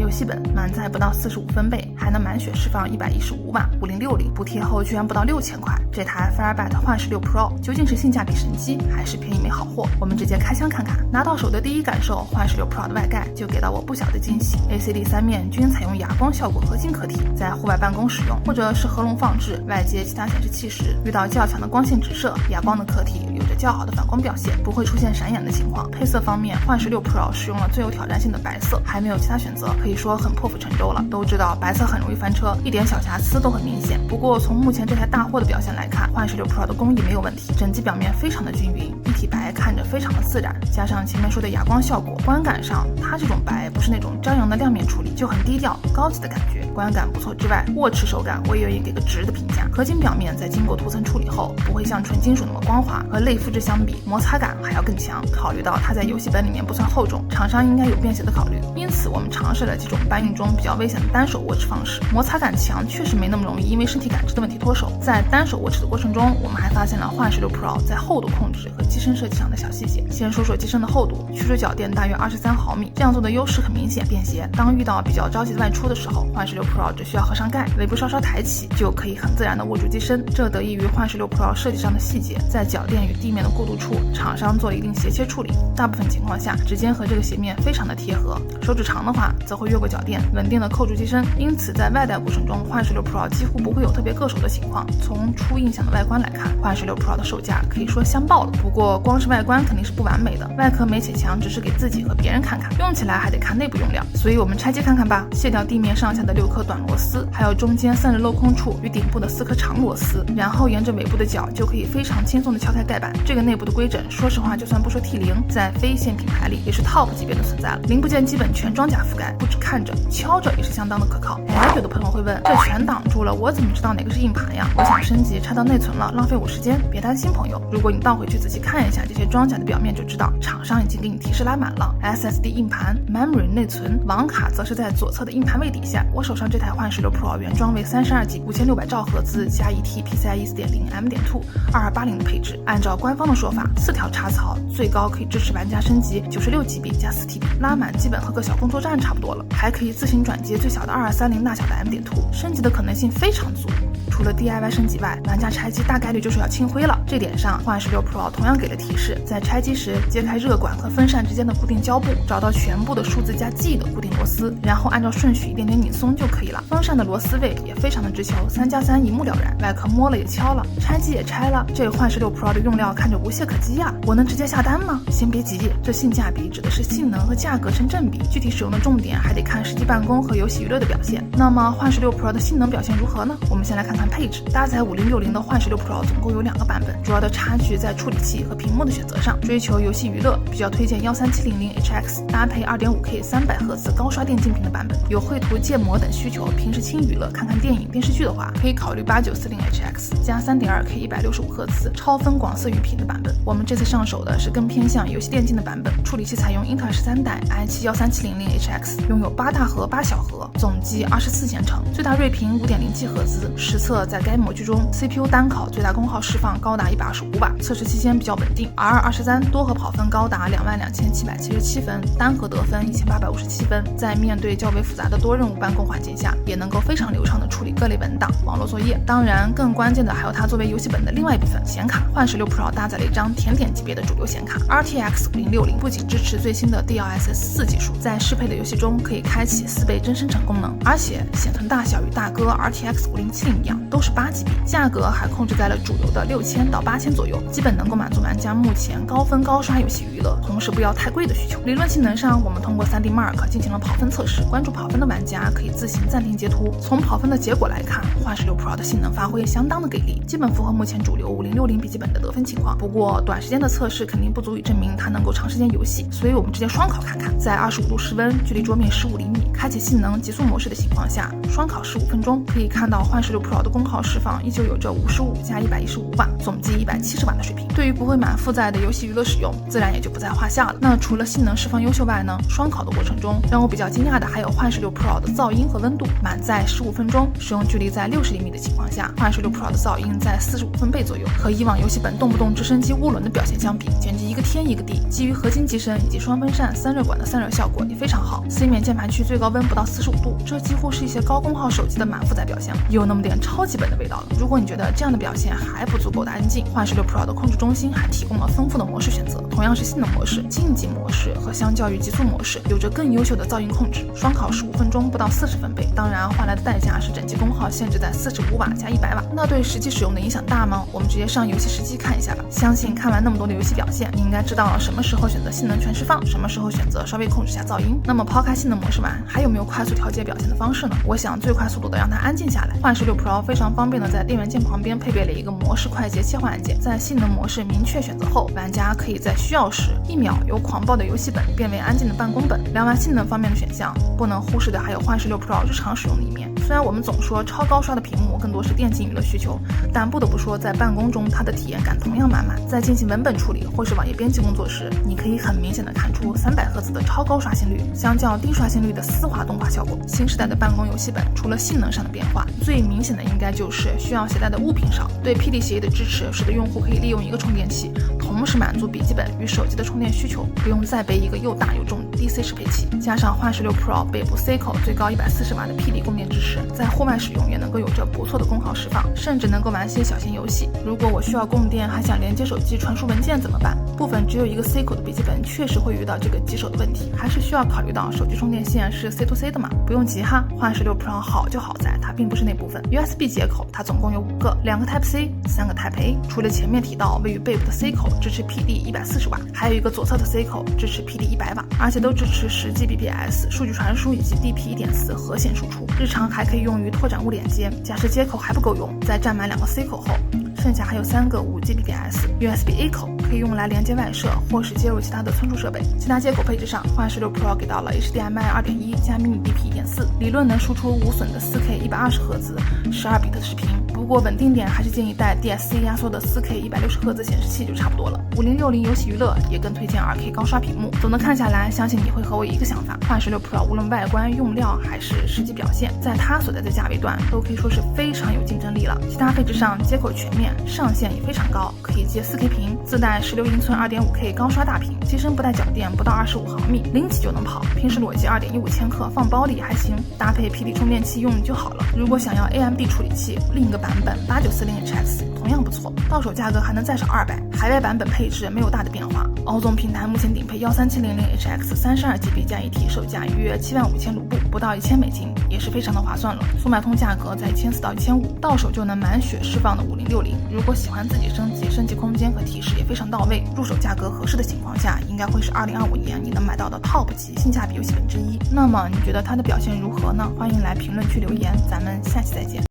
游戏本满载不到45分贝，还能满血释放115瓦5060，补贴后居然不到6000块。这台 Firebyte 幻16 Pro 究竟是性价比神机，还是便宜没好货？我们直接开箱看看。拿到手的第一感受，幻16 Pro 的外盖就给到我不小的惊喜。LCD 3面均采用哑光效果合金壳体，在户外办公使用或者是合拢放置外接其他显示器时，遇到较强的光线直射，哑光的壳体有着较好的反光表现，不会出现闪眼的情况。配色方面，幻16 Pro 使用了最有挑战性的白色，还没有其他选择，可以说很破釜沉舟了。都知道白色很容易翻车，一点小瑕疵都很明显。不过从目前这台大货的表现来看，幻16 Pro 的工艺没有问题，整机表面非常的均匀，一体白看着非常的自然，加上前面说的哑光效果，观感上它这种白不是那种张扬的亮面处理，就很低调高级的感觉，观感不错之外，握持手感我也愿意给个值的评价。合金表面在经过涂层处理后，不会像纯金属那么光滑，和类肤质相比，摩擦感还要更强。考虑到它在游戏本里面不算厚重，厂商应该有便携的考虑，因此我们尝试了几种搬运中比较危险的单手握持方式，摩擦感强，确实没那么容易因为身体感知的问题脱手。在单手握持的过程中，我们还发现了幻16 Pro 在厚度控制和机身设计上的小细节。先说说机身的厚度，曲轴脚垫大约23毫米，这样做的优势很明显，便携。当遇到比较着急的外出的时候，幻16 Pro 只需要合上盖，尾部稍稍抬起，就可以很自然的握住机身。这得益于幻16 Pro 设计上的细节，在脚垫与地面的过渡处，厂商做了一定斜切处理，大部分情况下指尖和这个鞋面非常的贴合，手指长的话则会越过脚垫，稳定的扣住机身。因此在外带过程中，幻16 Pro 几乎不会有特别硌手的情况。从初印象的外观来看，幻16 Pro 的售价可以说香爆了。不过光是外观肯定是不完美的，外壳美且强只是给自己和别人看看，用起来还得看内部用料。所以我们拆机看看吧，卸掉地面上下的6颗短螺丝，还有中间散热镂空处与顶部的4颗长螺丝，然后沿着尾部的角就可以非常轻松的敲开盖板。这个内部的规整，说实话就算不说 T0，在非线品牌里也是 top 级别的存在了。零部件基本全装甲覆盖，不止看着，敲着也是相当的可靠。有的朋友会问，这全挡住了，我怎么知道哪个是硬盘呀？我想升级插到内存了，浪费我时间。别担心朋友，如果你倒回去仔细看一下这些装甲的表面，就知道厂商已经给你提示拉满了。 SSD 硬盘、Memory 内存、网卡则是在左侧的硬盘位底下。我手上这台幻16 Pro 原装为32G 5600兆赫兹加1T PCIe 4.0 M.2 2280的配置，按照官方的说法，4条插槽最高可以支持玩家升级96GB 加 4TB， 拉满基本和个小工作站差不多了，还可以自行转接最小的2230大小的 M.2， 升级的可能性非常足。除了 DIY 升级外，玩家拆机大概率就是要清灰了。这点上，幻16 Pro 同样给了提示，在拆机时揭开热管和风扇之间的固定胶布，找到全部的数字加 G 的固定螺丝，然后按照顺序一点点拧松就可以了。风扇的螺丝位也非常的直球，3+3一目了然，外壳摸了也敲了，拆机也拆了。这幻16 Pro 的用料看着无懈可击呀，我能直接下单吗？先别急，这性价比指的是性能和价格成正比，具体使用的重点还得看实际办公和游戏娱乐的表现。那么幻16 Pro 的性能表现如何呢？我们先来看看配置。搭载5060的幻16 Pro 总共有2个版本，主要的差距在处理器和屏幕的选择上。追求游戏娱乐，比较推荐13700HX 搭配 2.5K 300赫兹高刷电竞屏的版本。有绘图、建模等需求，平时轻娱乐看看电影、电视剧的话，可以考虑8940HX 加 3.2K 165赫兹超分广色域屏的版本。我们这次上手的是更偏向游戏电竞的版本，处理器采用英特尔13代 i7-13700HX， 拥有8大核8小核，总计24线程，最大睿频 5.0G 赫兹。实测在该模具中 CPU 单烤最大功耗释放高达125瓦，测试期间比较稳定。R23 多核跑分高达22777分，单核得分1857分，在面对较为复杂的多任务办公环境下，也能够非常流畅的处理各类文档、网络作业。当然，更关键的还有它作为游戏本的另外一部分显卡。幻16 Pro 搭载了一张甜点级别的主流显卡 RTX 5060，不仅支持最新的 DLSS 4技术，在适配的游戏中可以开启4倍真生成功能，而且显存大小与大哥 RTX 5070一样，都是8GB，价格还控制在了主流的6000到8000左右，基本能够满足玩家目前高分高刷游戏娱乐，同时不要太贵的需求。理论性能上，我们通过 3D Mark 进行了跑分测试，关注跑分的玩家可以自行暂停截图。从跑分的结果来看，幻16 Pro 的性能发挥相当的给力，基本符合目前主流5060笔记本的得分情况。不过短时间的测试肯定不足以证明它能够长时间游戏，所以我们直接双烤看看。在25度室温、距离桌面15厘米，开启性能极速模式的情况下，双烤15分钟，可以看到幻16 Pro 的功耗释放依旧有着55加115瓦，总计170瓦的水平。对于不会满负载的的游戏娱乐使用，自然也就不在话下了。那除了性能释放优秀外呢，双烤的过程中让我比较惊讶的还有幻视6 Pro 的噪音和温度，满载15分钟，使用距离在60厘米的情况下，幻视6 Pro 的噪音在45分贝左右，和以往游戏本动不动直升机涡轮的表现相比，简直一个天一个地。基于合金机身以及双风扇散热管的散热效果也非常好，4面键盘区最高温不到45度，这几乎是一些高功耗手机的满负载表现，有那么点超级本的味道了。如果你觉得这样的表现还不足够的安静，幻视6 Pro 的控制中心还提供了丰富的模式选择，同样是性能模式、竞技模式和相较于极速模式，有着更优秀的噪音控制。双烤15分钟不到40分贝，当然换来的代价是整机功耗限制在45瓦加100瓦。那对实际使用的影响大吗？我们直接上游戏实机看一下吧。相信看完那么多的游戏表现，你应该知道了什么时候选择性能全释放，什么时候选择稍微控制下噪音。那么抛开性能模式玩，还有没有快速调节表现的方式呢？我想最快速度的让它安静下来。幻视6 Pro 非常方便的在电源键旁边配备了一个模式快捷切换按键，在性能模式明确选择后，玩家可以在需要时1秒由狂暴的游戏本变为安静的办公本。聊完性能方面的选项，不能忽视的还有幻视6 Pro 日常使用的一面。虽然我们总说超高刷的屏幕更多是电竞娱乐需求，但不得不说在办公中它的体验感同样满满。在进行文本处理或是网页编辑工作时，你可以很明显的看出300赫兹的超高刷新率相较低刷新率的丝滑动画效果。新时代的办公游戏本除了性能上的变化，最明显的应该就是需要携带的物品少。对 PD 协议的支持使得用户可以利用一个充电器同时满足笔记本与手机的充电需求，不用再背一个又大又重的 DC 适配器。加上幻视6 Pro 背部 C 口最高140瓦的 PD 供电支持，在户外使用也能够有着不错的功耗释放，甚至能够玩些小型游戏。如果我需要供电还想连接手机传输文件怎么办？部分只有一个 C 口的笔记本确实会遇到这个棘手的问题，还是需要考虑到手机充电线是 C to C 的嘛？不用急哈，幻视6 Pro 好就好在它并不是那部分。USB 接口它总共有5个，2个 Type C， 3个 Type A。除了前面提到位于背部的 C 口支持 PD 140瓦，还有一个左侧的 C 口支持 PD 100瓦，而且都支持10Gbps 数据传输以及 DP 1.4核显输出，日常还可以用于拓展物连接。假设接口还不够用，在占满2个 C 口后，剩下还有3个5Gbps USB A 口，可以用来连接外设或是接入其他的存储设备。其他接口配置上，幻视6 Pro 给到了 HDMI 2.1加 Mini DP 1.4，理论能输出无损的 4K 120赫兹12比特的视频。不过稳定点还是建议带 DSC 压缩的 4K 160赫兹显示器就差不多了。5060游戏娱乐也更推荐 2K 高刷屏幕。总的看下来，相信你会和我一个想法，幻视6 Pro 无论外观、用料还是实际表现，在它所在的价位段都可以说是非常有竞争力了。其他配置上接口全面，上限也非常高，可以接 4K 屏，自带16英寸 2.5K 高刷大屏，机身不带脚垫，不到25毫米，拎起就能跑，平时裸机 2.15千克放包里还行，搭配 PD 充电器用就好了。如果想要 AMD 处理器，另一个版本 8940HX 同样不错，到手价格还能再少200，海外版本配置没有大的变化。欧总平台目前顶配13700HX 32GB 加1T，售价约75000卢布，不到1000美金，也是非常的划算了。速卖通价格在1400到1500，到手就能满血释放的5060。如果喜欢自己升级空间和提示也非常到位，入手价格合适的情况下，应该会是2025年你能买到的 TOP 级性价比游戏本之一。那么你觉得它的表现如何呢？欢迎来评论区留言，咱们下期再见。